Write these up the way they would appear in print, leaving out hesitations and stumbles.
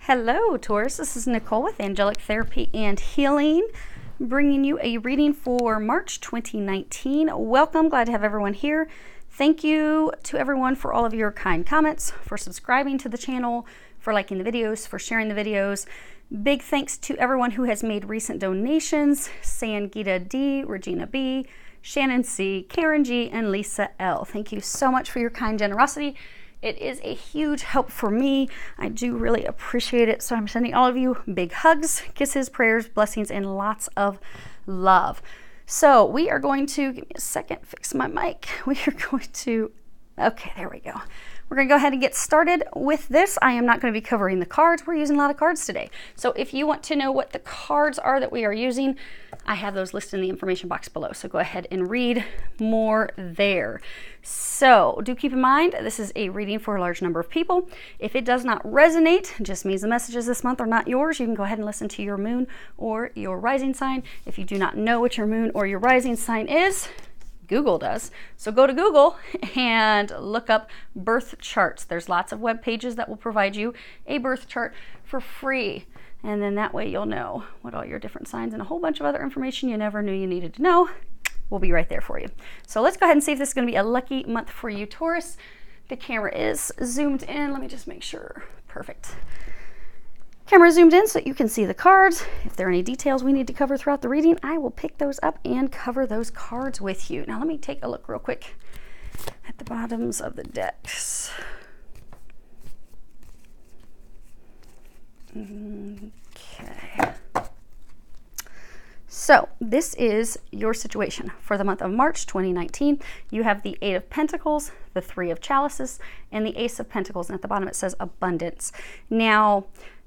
Hello, Taurus. This is Nicole with Angelic Therapy and Healing, bringing you a reading for March 2019. Welcome. Glad to have everyone here. Thank you to everyone for all of your kind comments, for subscribing to the channel, for liking the videos, for sharing the videos. Big thanks to everyone who has made recent donations: Sangita D, Regina B, Shannon C, Karen G, and Lisa L. Thank you so much for your kind generosity. It is a huge help for me. I do really appreciate it. So I'm sending all of you big hugs, kisses, prayers, blessings, and lots of love. So we are going to, give me a second, fix my mic. We are going to, okay, there we go. We're going to go ahead and get started with this. I am not going to be covering the cards. We're using a lot of cards today. So if you want to know what the cards are that we are using, I have those listed in the information box below. So go ahead and read more there. So do keep in mind, this is a reading for a large number of people. If it does not resonate, it just means the messages this month are not yours. You can go ahead and listen to your moon or your rising sign. If you do not know what your moon or your rising sign is, Google does. So go to Google and look up birth charts. There's lots of web pages that will provide you a birth chart for free. And then that way you'll know what all your different signs and a whole bunch of other information you never knew you needed to know will be right there for you. So let's go ahead and see if this is going to be a lucky month for you, Taurus. The camera is zoomed in. Let me just make sure. Perfect. Camera zoomed in so that you can see the cards. If there are any details we need to cover throughout the reading, I will pick those up and cover those cards with you. Now let me take a look real quick at the bottoms of the decks. Okay. So this is your situation for the month of March 2019. You have the Eight of Pentacles, the Three of Chalices, and the Ace of Pentacles. And at the bottom it says abundance. Now,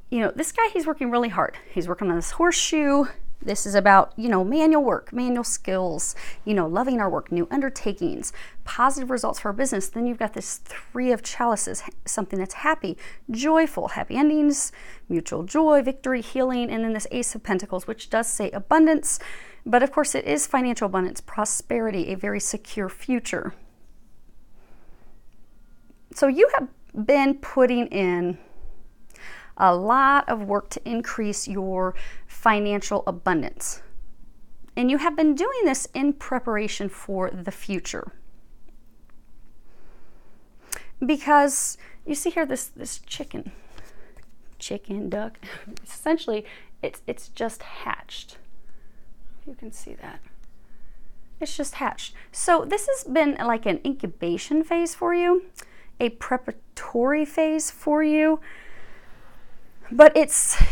you know, this guy, he's working really hard. He's working on this horseshoe. This is about, you know, manual work, manual skills, you know, loving our work, new undertakings, positive results for our business. Then you've got this Three of Chalices, something that's happy, joyful, happy endings, mutual joy, victory, healing. And then this Ace of Pentacles, which does say abundance. But of course, it is financial abundance, prosperity, a very secure future. So you have been putting in a lot of work to increase your financial abundance. And you have been doing this in preparation for the future. Because you see here this chicken duck, essentially it's just hatched. You can see that. It's just hatched. So this has been like an incubation phase for you, a preparatory phase for you. But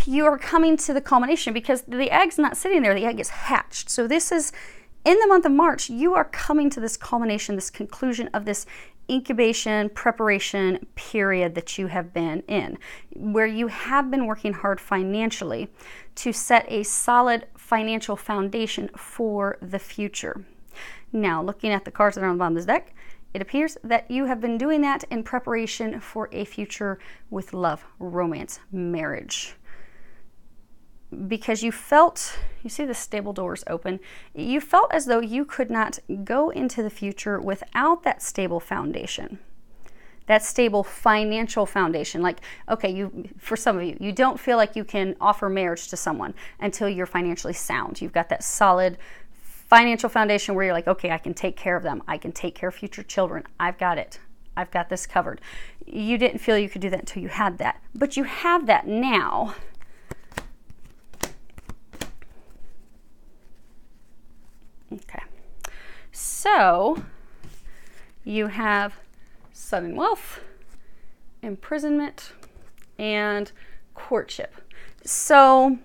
you are coming to the culmination because the egg's not sitting there. The egg is hatched. So this is, in the month of March, you are coming to this culmination, this conclusion of this incubation, preparation period that you have been in, where you have been working hard financially to set a solid financial foundation for the future. Now, looking at the cards that are on the bottom of this deck, it appears that you have been doing that in preparation for a future with love, romance, marriage. Because you felt, you see the stable doors open, you felt as though you could not go into the future without that stable foundation. That stable financial foundation. Like, okay, for some of you, you don't feel like you can offer marriage to someone until you're financially sound. You've got that solid financial foundation where you're like, okay, I can take care of them. I can take care of future children. I've got it. I've got this covered. You didn't feel you could do that until you had that. But you have that now. Okay. So you have sudden wealth, imprisonment, and courtship. So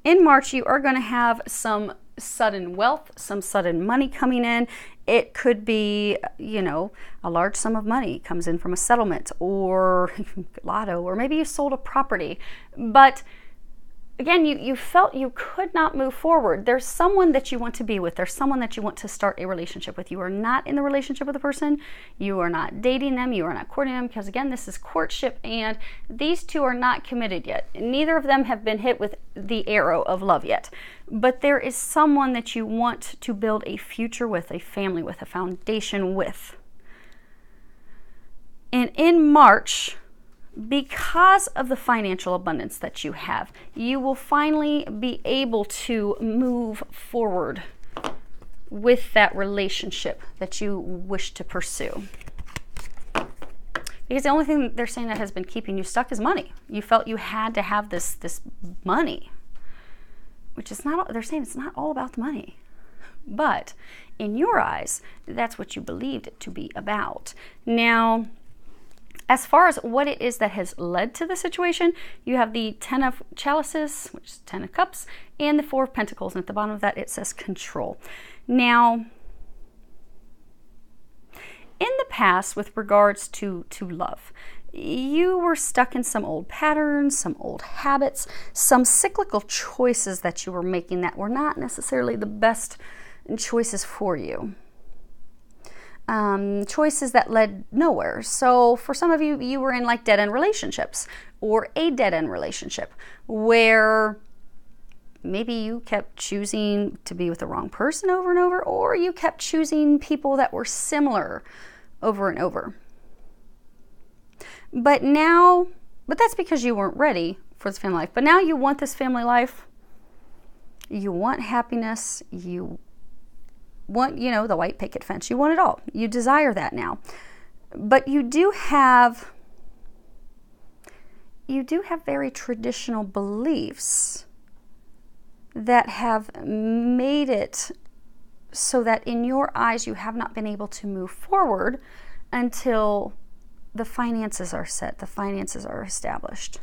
in March, you are going to have some sudden wealth, some sudden money coming in. It could be, you know, a large sum of money comes in from a settlement or lotto, or maybe you sold a property. But again, you felt you could not move forward. There's someone that you want to be with. There's someone that you want to start a relationship with. You are not in the relationship with a person. You are not dating them. You are not courting them, because again, this is courtship and these two are not committed yet. Neither of them have been hit with the arrow of love yet. But there is someone that you want to build a future with, a family with, a foundation with. And in March, because of the financial abundance that you have, you will finally be able to move forward with that relationship that you wish to pursue. Because the only thing that they're saying that has been keeping you stuck is money. You felt you had to have this money, which is not, they're saying it's not all about the money. But in your eyes, that's what you believed it to be about. Now, as far as what it is that has led to the situation, you have the 10 of chalices, which is 10 of cups, and the 4 of pentacles. And at the bottom of that, it says control. Now, in the past, with regards to love, you were stuck in some old patterns, some old habits, some cyclical choices that you were making that were not necessarily the best choices for you. Choices that led nowhere. So for some of you, you were in like dead-end relationships, or a dead-end relationship where maybe you kept choosing to be with the wrong person over and over, or you kept choosing people that were similar over and over. But that's because you weren't ready for this family life. But now you want this family life. You want happiness. You want, the white picket fence. You want it all. You desire that now. But you do have very traditional beliefs that have made it so that in your eyes you have not been able to move forward until the finances are set, the finances are established.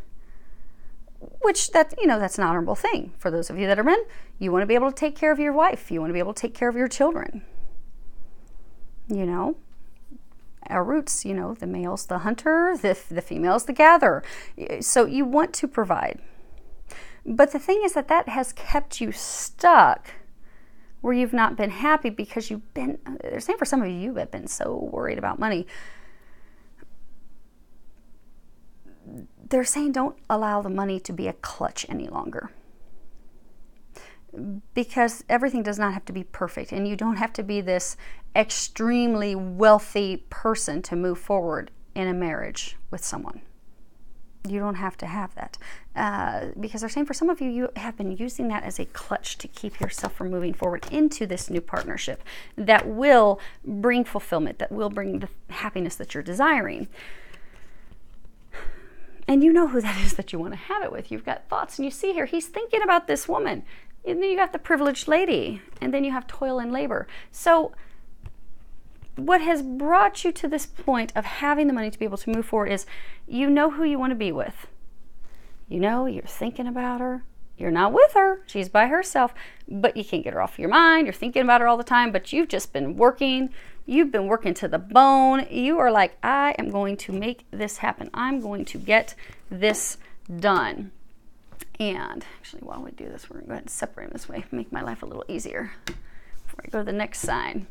Which that's an honorable thing for those of you that are men. You want to be able to take care of your wife. You want to be able to take care of your children. Our roots, the male's the hunter, the female's the gatherer. So you want to provide. But the thing is that has kept you stuck where you've not been happy because they're saying for some of you have been so worried about money. They're saying don't allow the money to be a clutch any longer. Because everything does not have to be perfect, and you don't have to be this extremely wealthy person to move forward in a marriage with someone. You don't have to have that. Because they're saying for some of you, you have been using that as a clutch to keep yourself from moving forward into this new partnership that will bring fulfillment, that will bring the happiness that you're desiring. And you know who that is that you want to have it with. You've got thoughts, and you see here, he's thinking about this woman. And then you got the privileged lady, and then you have toil and labor. So what has brought you to this point of having the money to be able to move forward is you know who you want to be with. You're thinking about her. You're not with her. She's by herself, but you can't get her off your mind. You're thinking about her all the time, but you've just been working. You've been working to the bone. You are like, I am going to make this happen. I'm going to get this done. And actually, while we do this, we're going to go ahead and separate them this way, make my life a little easier before I go to the next sign.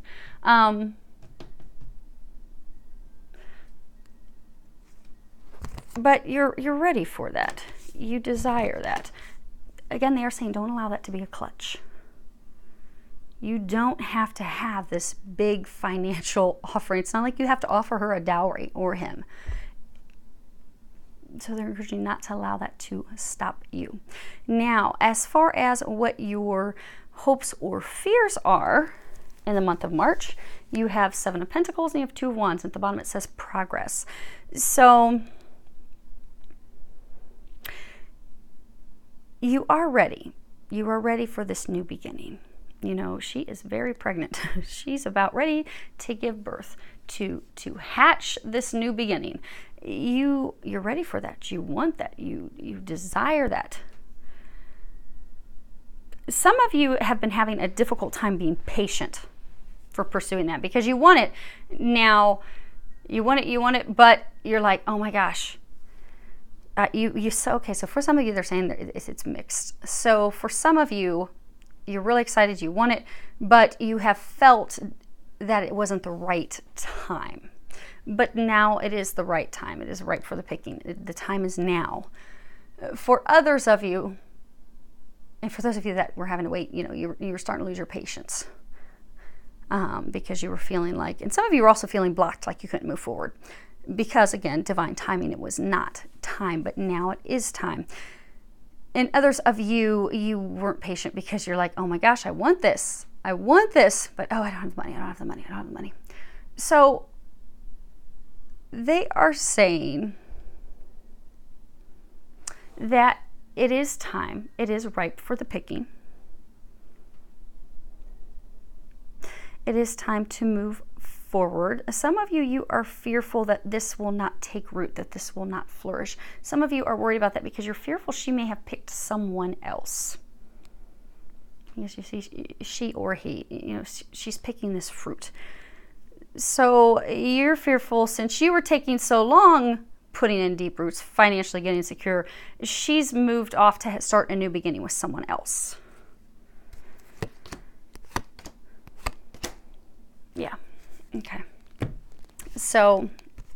But you're ready for that. You desire that. Again, they are saying don't allow that to be a clutch. You don't have to have this big financial offering. It's not like you have to offer her a dowry or him. So they're encouraging you not to allow that to stop you. Now, as far as what your hopes or fears are in the month of March, you have 7 of Pentacles and you have 2 of Wands. At the bottom it says progress. So you are ready. You are ready for this new beginning. She is very pregnant. She's about ready to give birth, to hatch this new beginning. You're ready for that. You want that. You desire that. Some of you have been having a difficult time being patient for pursuing that because you want it now. You want it, but you're like, oh my gosh. So for some of you, they're saying that it's mixed. So for some of you, you're really excited, you want it, but you have felt that it wasn't the right time. But now it is the right time. It is right for the picking. The time is now. For others of you, and for those of you that were having to wait, you were starting to lose your patience because you were feeling like, and some of you were also feeling blocked, like you couldn't move forward. because, again, divine timing, it was not time, but now it is time. And others of you, you weren't patient because you're like, oh my gosh, I want this, but oh, I don't have the money, I don't have the money. So they are saying that it is time, it is ripe for the picking. It is time to move forward. Some of you, you are fearful that this will not take root, that this will not flourish. Some of you are worried about that because you're fearful she may have picked someone else. Yes, you see, she or he, you know, she's picking this fruit. So you're fearful, since you were taking so long putting in deep roots, financially getting secure, she's moved off to start a new beginning with someone else. Yeah. Okay. So,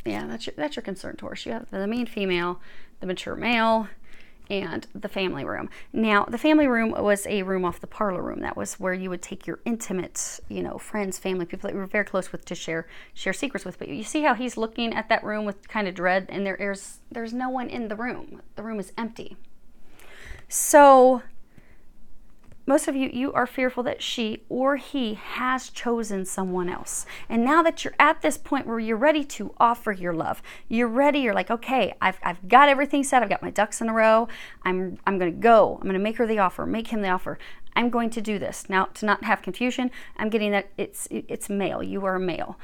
yeah, that's your concern, Taurus. You have the mean female, the mature male, and the family room. Now, the family room was a room off the parlor room. That was where you would take your intimate, you know, friends, family, people that you were very close with to share secrets with. But you see how he's looking at that room with kind of dread, and there's no one in the room. The room is empty. So most of you, you are fearful that she or he has chosen someone else. And now that you're at this point where you're ready to offer your love, you're ready, you're like, okay, I've got everything set, I've got my ducks in a row, I'm going to go, I'm going to make her the offer, make him the offer, I'm going to do this. Now, to not have confusion, I'm getting that it's male, you are a male.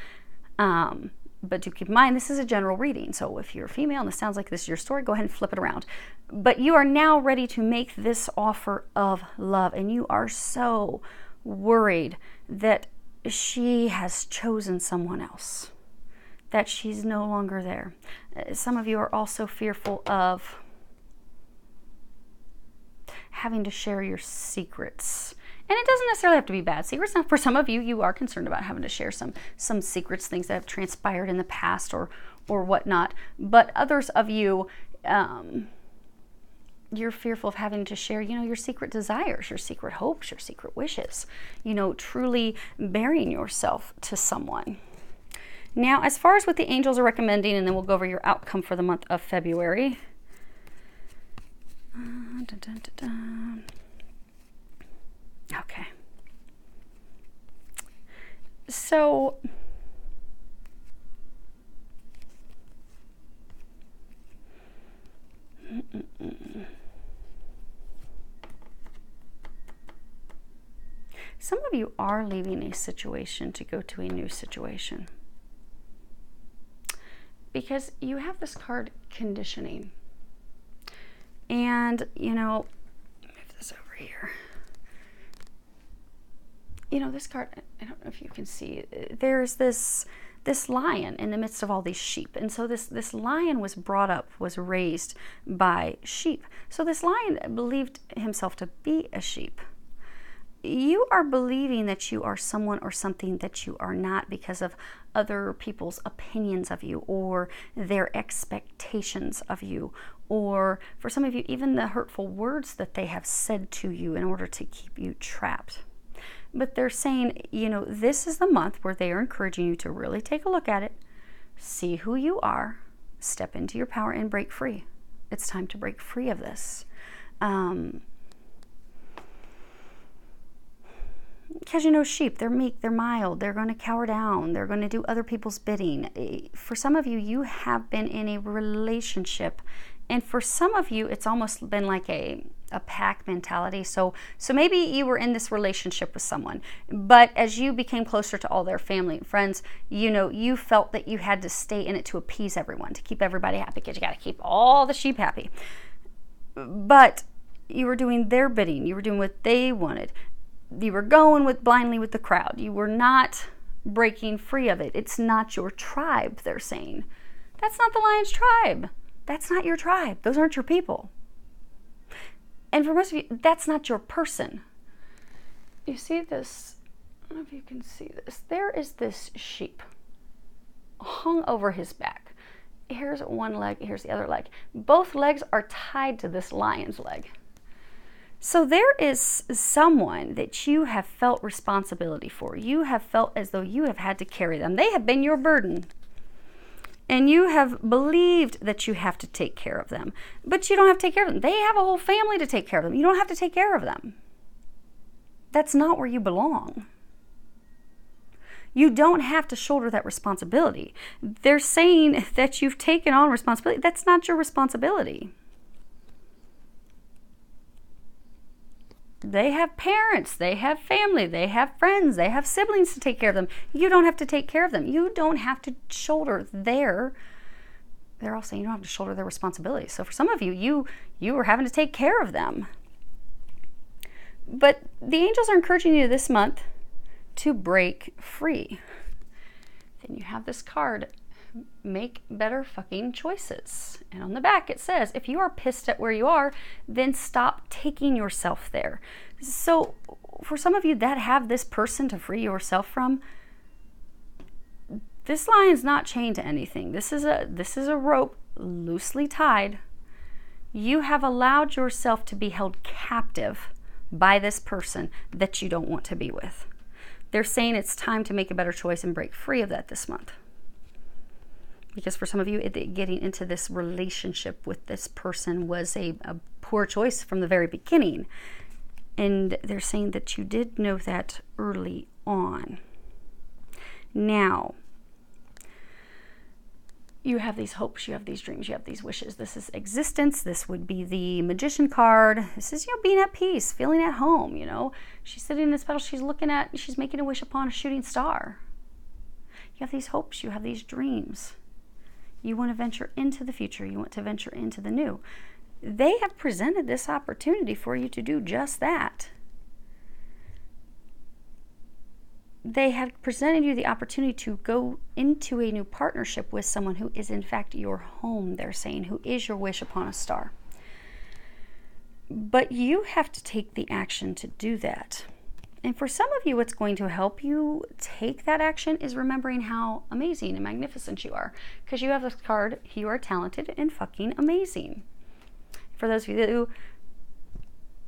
But do keep in mind, this is a general reading. So if you're a female and this sounds like this is your story, go ahead and flip it around. But you are now ready to make this offer of love. And you are so worried that she has chosen someone else, that she's no longer there. Some of you are also fearful of having to share your secrets. And it doesn't necessarily have to be bad secrets. Now, for some of you, you are concerned about having to share some secrets, things that have transpired in the past or whatnot. But others of you, you're fearful of having to share, you know, your secret desires, your secret hopes, your secret wishes, you know, truly bearing yourself to someone. Now, as far as what the angels are recommending, and then we'll go over your outcome for the month of February. Okay. So some of you are leaving a situation to go to a new situation, because you have this card, conditioning. And, you know, move this over here. You know, this card, I don't know if you can see, there's this lion in the midst of all these sheep. And so this lion was brought up, was raised by sheep. So this lion believed himself to be a sheep. You are believing that you are someone or something that you are not because of other people's opinions of you or their expectations of you, or for some of you, even the hurtful words that they have said to you in order to keep you trapped. But they're saying, you know, this is the month where they are encouraging you to really take a look at it, see who you are, step into your power, and break free. It's time to break free of this. Because, you know, sheep, they're meek, they're mild, they're going to cower down, they're going to do other people's bidding. For some of you, you have been in a relationship, and for some of you, it's almost been like a pack mentality. So maybe you were in this relationship with someone, but as you became closer to all their family and friends, you know, you felt that you had to stay in it to appease everyone, to keep everybody happy, because you got to keep all the sheep happy. But you were doing their bidding. You were doing what they wanted. You were going blindly with the crowd. You were not breaking free of it. It's not your tribe, they're saying. That's not the lion's tribe. That's not your tribe. Those aren't your people. And for most of you, that's not your person. You see this? I don't know if you can see this. There is this sheep hung over his back. Here's one leg, here's the other leg. Both legs are tied to this lion's leg. So there is someone that you have felt responsibility for. You have felt as though you have had to carry them. They have been your burden. And you have believed that you have to take care of them. But you don't have to take care of them. They have a whole family to take care of them. You don't have to take care of them. That's not where you belong. You don't have to shoulder that responsibility. They're saying that you've taken on responsibility. That's not your responsibility. They have parents, they have family, they have friends, they have siblings to take care of them. You don't have to take care of them. You don't have to shoulder they're all saying you don't have to shoulder their responsibilities. So for some of you, you are having to take care of them. But the angels are encouraging you this month to break free. Then you have this card, make better fucking choices. And on the back it says, if you are pissed at where you are, then stop taking yourself there. So for some of you that have this person to free yourself from, this lion's not chained to anything. This is a rope loosely tied. You have allowed yourself to be held captive by this person that you don't want to be with. They're saying it's time to make a better choice and break free of that this month. Because for some of you, getting into this relationship with this person was a poor choice from the very beginning. And they're saying that you did know that early on. Now, you have these hopes, you have these dreams, you have these wishes. This is existence. This would be the Magician card. This is, being at peace, feeling at home, She's sitting in this petal, she's making a wish upon a shooting star. You have these hopes, you have these dreams. You want to venture into the future. You want to venture into the new. They have presented this opportunity for you to do just that. They have presented you the opportunity to go into a new partnership with someone who is in fact your home, they're saying, who is your wish upon a star. But you have to take the action to do that. And for some of you, what's going to help you take that action is remembering how amazing and magnificent you are. Because you have this card, you are talented and fucking amazing. For those of you who,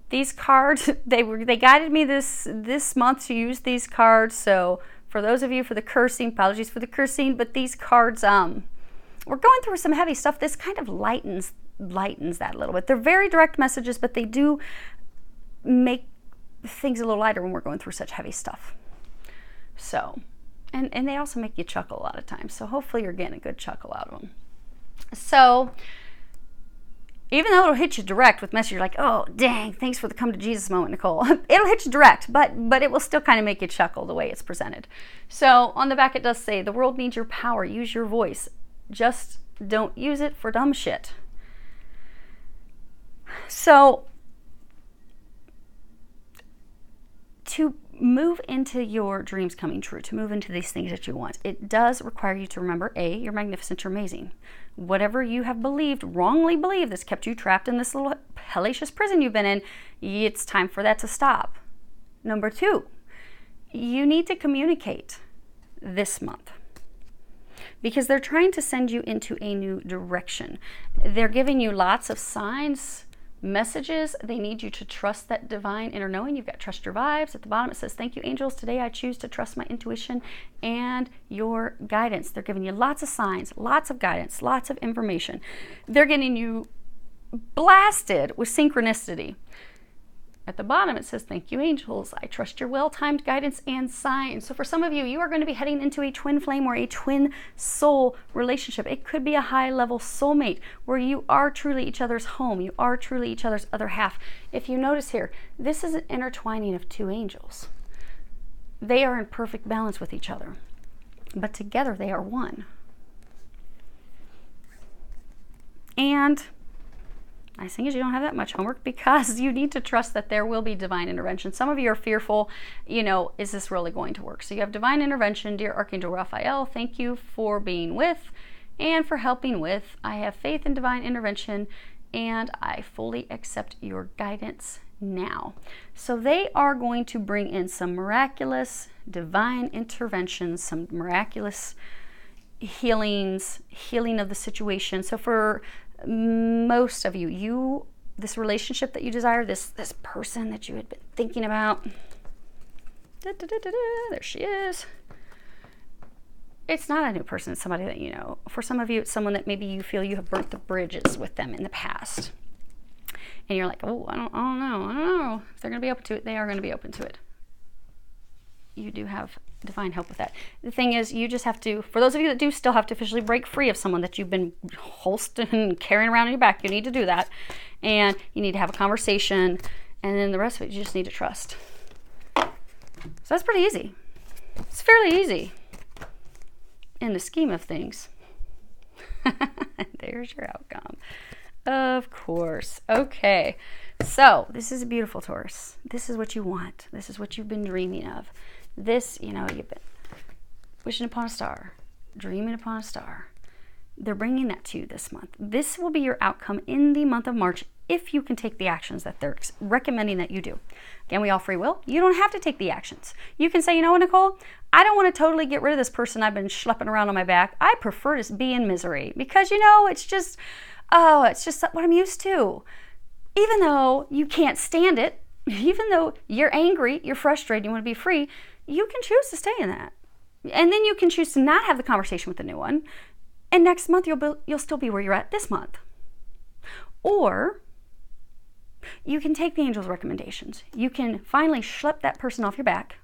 these cards, they guided me this month to use these cards. So for those of you for the cursing, apologies for the cursing, but these cards, we're going through some heavy stuff. This kind of lightens that a little bit. They're very direct messages, but they do make things a little lighter when we're going through such heavy stuff. So, and they also make you chuckle a lot of times. So hopefully you're getting a good chuckle out of them. So even though it'll hit you direct with message, you're like, oh, dang, thanks for the come to Jesus moment, Nicole. It'll hit you direct, but it will still kind of make you chuckle the way it's presented. So on the back, it does say, the world needs your power. Use your voice. Just don't use it for dumb shit. So to move into your dreams coming true, to move into these things that you want, it does require you to remember, A, you're magnificent, you're amazing. Whatever you have believed, wrongly believed, that's kept you trapped in this little hellacious prison you've been in, it's time for that to stop. Number 2, you need to communicate this month. Because they're trying to send you into a new direction. They're giving you lots of signs, messages. They need you to trust that divine inner knowing. You've got to trust your vibes. At the bottom it says, thank you, angels. Today I choose to trust my intuition and your guidance. They're giving you lots of signs, lots of guidance, lots of information. They're getting you blasted with synchronicity. At the bottom it says, thank you, angels. I trust your well-timed guidance and signs. So for some of you, you are going to be heading into a twin flame or a twin soul relationship. It could be a high-level soulmate where you are truly each other's home. You are truly each other's other half. If you notice here, this is an intertwining of two angels. They are in perfect balance with each other, but together they are one. And nice thing is you don't have that much homework because you need to trust that there will be divine intervention. Some of you are fearful, is this really going to work? So you have divine intervention. Dear Archangel Raphael, thank you for being with and for helping with. I have faith in divine intervention and I fully accept your guidance now. So they are going to bring in some miraculous divine interventions, some miraculous healing of the situation. So for most of you, this relationship that you desire, this person that you had been thinking about, there she is. it's not a new person. It's somebody that you know. For some of you, it's someone that maybe you feel you have burnt the bridges with them in the past. And you're like, oh, I don't know. If they're going to be open to it, they are going to be open to it. You do have divine help with that. The thing is, you just have to, for those of you that do still have to officially break free of someone that you've been holstering and carrying around in your back, you need to do that. And you need to have a conversation. And then the rest of it, you just need to trust. So that's pretty easy. It's fairly easy in the scheme of things. There's your outcome. Of course. Okay. So this is a beautiful Taurus. This is what you want. This is what you've been dreaming of. This, you know, you've been wishing upon a star, dreaming upon a star. They're bringing that to you this month. This will be your outcome in the month of March if you can take the actions that they're recommending that you do. Again, we all free will. You don't have to take the actions. You can say, you know what, Nicole? I don't want to totally get rid of this person I've been schlepping around on my back. I prefer to be in misery because, you know, it's just what I'm used to. Even though you can't stand it, even though you're angry, you're frustrated, you want to be free, you can choose to stay in that. And then you can choose to not have the conversation with the new one. And next month, you'll still be where you're at this month. Or you can take the angel's recommendations. You can finally schlep that person off your back.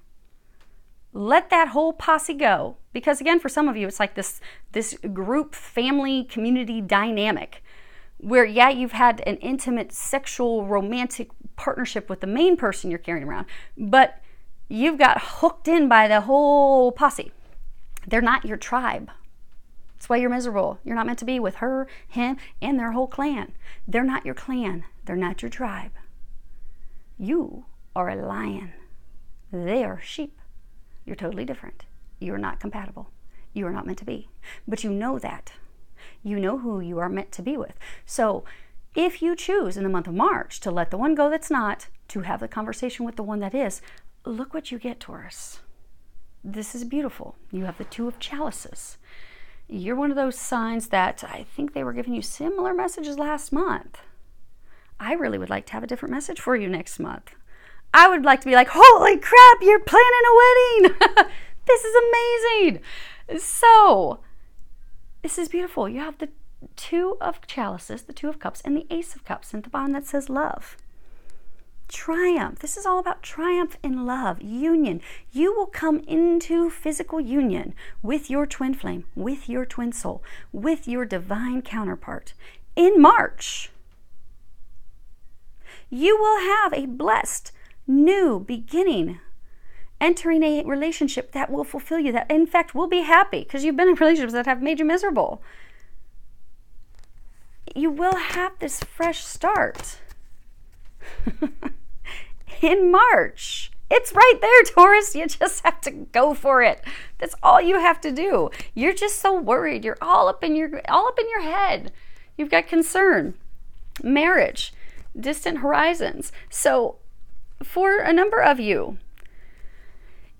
Let that whole posse go. Because again, for some of you, it's like this group, family, community dynamic where, yeah, you've had an intimate, sexual, romantic partnership with the main person you're carrying around, but you've got hooked in by the whole posse. They're not your tribe. That's why you're miserable. You're not meant to be with her, him, and their whole clan. They're not your clan. They're not your tribe. You are a lion. They are sheep. You're totally different. You're not compatible. You are not meant to be. But you know that. You know who you are meant to be with. So if you choose in the month of March to let the one go that's not, to have the conversation with the one that is, look what you get, Taurus. This is beautiful. You have the Two of Chalices. You're one of those signs that I think they were giving you similar messages last month. I really would like to have a different message for you next month. I would like to be like, holy crap, you're planning a wedding. This is amazing. So this is beautiful. You have the Two of Chalices, the Two of Cups, and the Ace of Cups, and the bottom that says love. Triumph. This is all about triumph in love, union. You will come into physical union with your twin flame, with your twin soul, with your divine counterpart in March. You will have a blessed new beginning, entering a relationship that will fulfill you, that in fact will be happy, because you've been in relationships that have made you miserable. You will have this fresh start in March. It's right there, Taurus. You just have to go for it. That's all you have to do. You're just so worried. You're all up in your head. You've got concern, marriage, distant horizons. So for a number of you,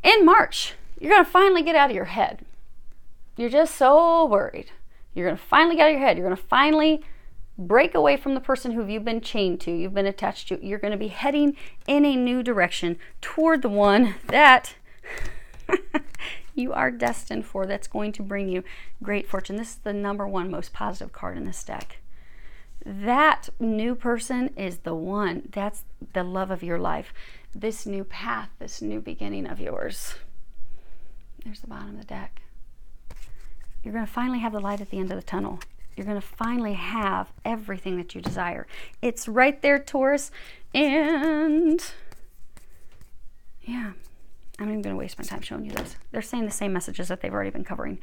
in March, you're going to finally get out of your head. You're just so worried. You're going to finally get out of your head. You're going to finally break away from the person who you've been chained to, you've been attached to. You're going to be heading in a new direction toward the one that you are destined for, that's going to bring you great fortune. This is the number one most positive card in this deck. That new person is the one. That's the love of your life. This new path, this new beginning of yours. There's the bottom of the deck. You're going to finally have the light at the end of the tunnel. You're going to finally have everything that you desire. It's right there, Taurus. And yeah, I'm not even going to waste my time showing you this. They're saying the same messages that they've already been covering.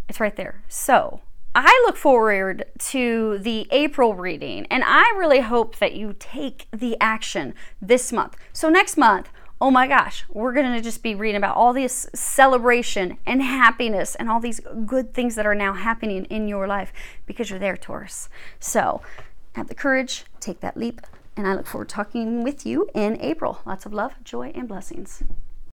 It's right there. So I look forward to the April reading, and I really hope that you take the action this month. So next month, oh my gosh, we're going to just be reading about all this celebration and happiness and all these good things that are now happening in your life because you're there, Taurus. So have the courage, take that leap, and I look forward to talking with you in April. Lots of love, joy, and blessings.